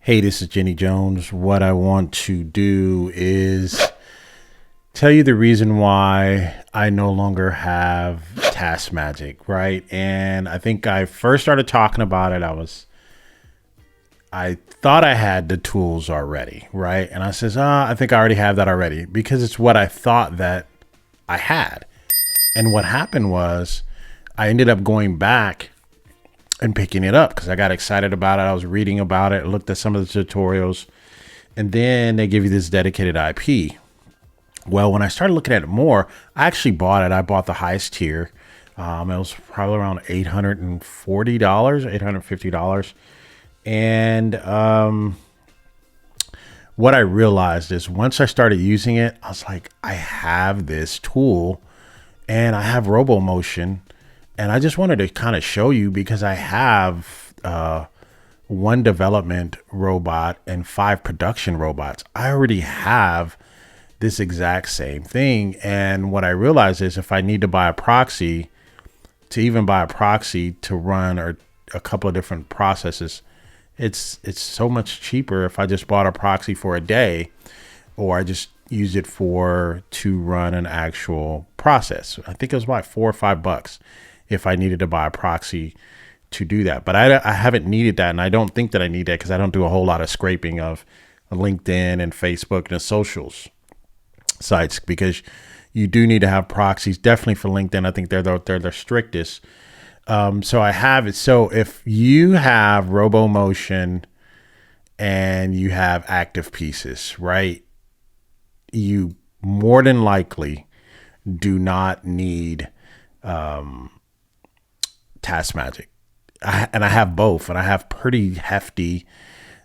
Hey, this is Jenny Jones. What I want to do is tell you the reason why I no longer have TaskMagic, right? And I think I first started talking about it. I thought I had the tools already, right? And I says, I think I already have that already because it's what I thought that I had. And what happened was I ended up going back and picking it up because I got excited about it. I was reading about it, looked at some of the tutorials, and then they give you this dedicated IP. Well, when I started looking at it more, I actually bought it. I bought the highest tier. It was probably around $840, $850. And what I realized is once I started using it, I was like, I have this tool and I have RoboMotion. And I just wanted to kind of show you because I have one development robot and 5 production robots. I already have this exact same thing. And what I realized is if I need to buy a proxy, to run or a couple of different processes, it's so much cheaper if I just bought a proxy for a day, or I just use it to run an actual process. I think it was about $4 or $5 if I needed to buy a proxy to do that. But I haven't needed that. And I don't think that I need that because I don't do a whole lot of scraping of LinkedIn and Facebook and the socials sites, because you do need to have proxies. Definitely for LinkedIn. I think they're the strictest. So I have it. So if you have RoboMotion and you have ActivePieces, right, you more than likely do not need TaskMagic. And I have both, and I have pretty hefty.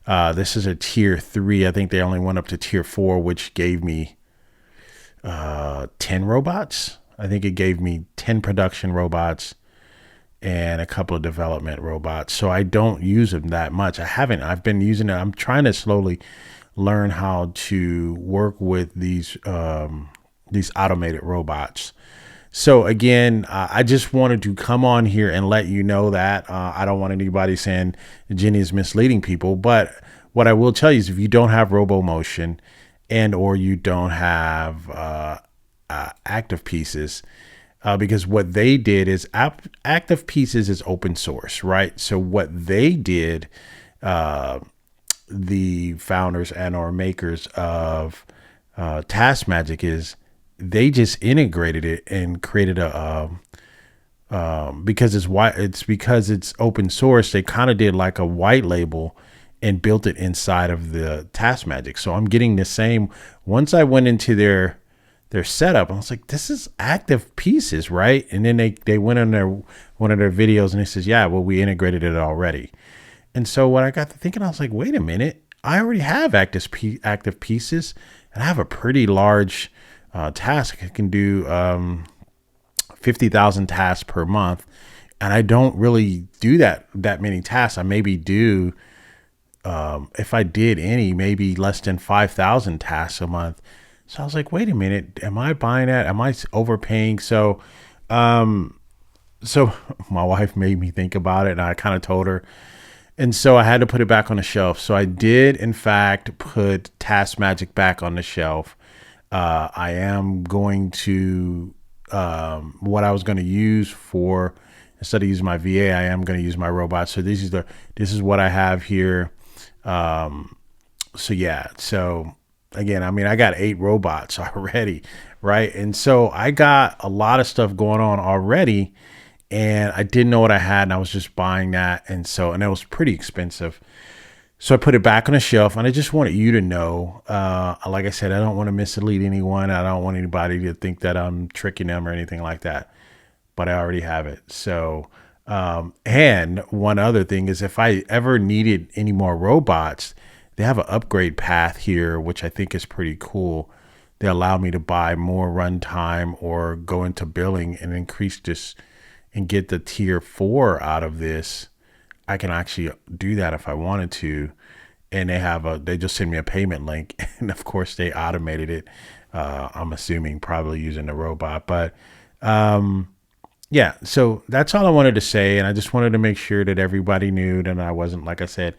This is a tier 3. I think they only went up to tier 4, which gave me 10 robots. I think it gave me 10 production robots and a couple of development robots. So I don't use them that much. I've been using it. I'm trying to slowly learn how to work with these automated robots. So again, I just wanted to come on here and let you know that I don't want anybody saying Jenny is misleading people. But what I will tell you is if you don't have RoboMotion and or you don't have ActivePieces, because what they did is ActivePieces is open source, right? So what they did, the founders and or makers of TaskMagic, is they just integrated it and created because it's open source. They kind of did like a white label and built it inside of the TaskMagic. So I'm getting the same. Once I went into their setup, I was like, this is ActivePieces, right? And then they went on one of their videos and it says, yeah, well, we integrated it already. And so what I got to thinking, I was like, wait a minute, I already have ActivePieces, and I have a pretty large task. I can do 50,000 tasks per month, and I don't really do that many tasks. I maybe do, if I did any, maybe less than 5,000 tasks a month. So I was like, wait a minute, am I buying that? Am I overpaying? So my wife made me think about it, and I kind of told her. And so I had to put it back on the shelf. So I did, in fact, put TaskMagic back on the shelf. I am going to, what I was going to use for, instead of using my VA, I am going to use my robot. So this is what I have here. So yeah. So again, I mean, I got 8 robots already, right? And so I got a lot of stuff going on already, and I didn't know what I had, and I was just buying that. And it was pretty expensive. So I put it back on the shelf, and I just wanted you to know, like I said, I don't want to mislead anyone. I don't want anybody to think that I'm tricking them or anything like that, but I already have it. So, and one other thing is if I ever needed any more robots, they have an upgrade path here, which I think is pretty cool. They allow me to buy more runtime or go into billing and increase this and get the tier 4 out of this. I can actually do that if I wanted to. And they just send me a payment link. And of course they automated it. I'm assuming probably using the robot, but, yeah, so that's all I wanted to say. And I just wanted to make sure that everybody knew that I wasn't, like I said,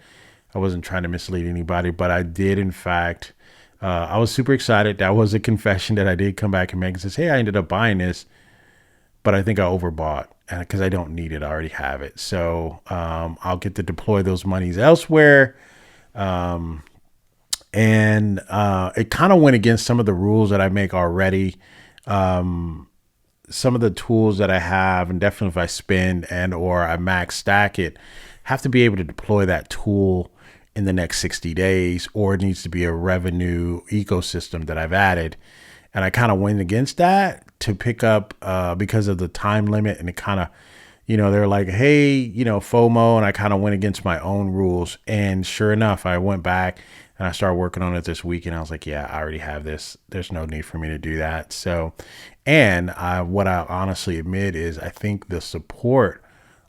I wasn't trying to mislead anybody, but I did, in fact, I was super excited. That was a confession that I did come back and make and says, hey, I ended up buying this, but I think I overbought because I don't need it. I already have it. So I'll get to deploy those monies elsewhere. And it kind of went against some of the rules that I make already. Some of the tools that I have, and definitely if I spend and or I max stack it, have to be able to deploy that tool in the next 60 days, or it needs to be a revenue ecosystem that I've added. And I kind of went against that to pick up because of the time limit. And it kind of, they're like, hey, FOMO. And I kind of went against my own rules. And sure enough, I went back and I started working on it this week. And I was like, yeah, I already have this. There's no need for me to do that. So, and what I honestly admit is I think the support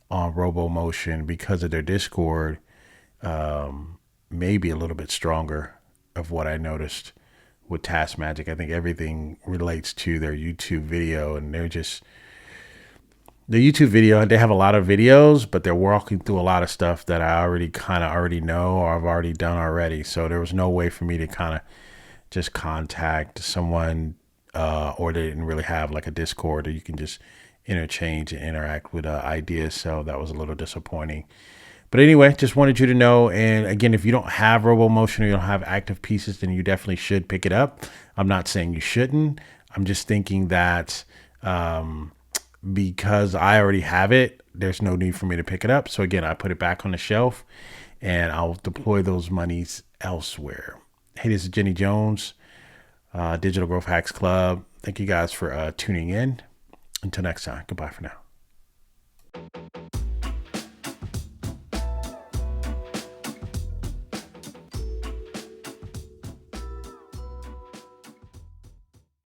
on RoboMotion, because of their Discord, may be a little bit stronger of what I noticed with TaskMagic. I think everything relates to their YouTube video, and they're just the YouTube video. They have a lot of videos, but they're walking through a lot of stuff that I already know or I've already done already. So there was no way for me to kind of just contact someone, or they didn't really have like a Discord or you can just interchange and interact with ideas. So that was a little disappointing. But anyway, just wanted you to know. And again, if you don't have RoboMotion or you don't have ActivePieces, then you definitely should pick it up. I'm not saying you shouldn't. I'm just thinking that because I already have it, there's no need for me to pick it up. So again, I put it back on the shelf and I'll deploy those monies elsewhere. Hey, this is Jenny Jones, Digital Growth Hacks Club. Thank you guys for tuning in. Until next time, goodbye for now.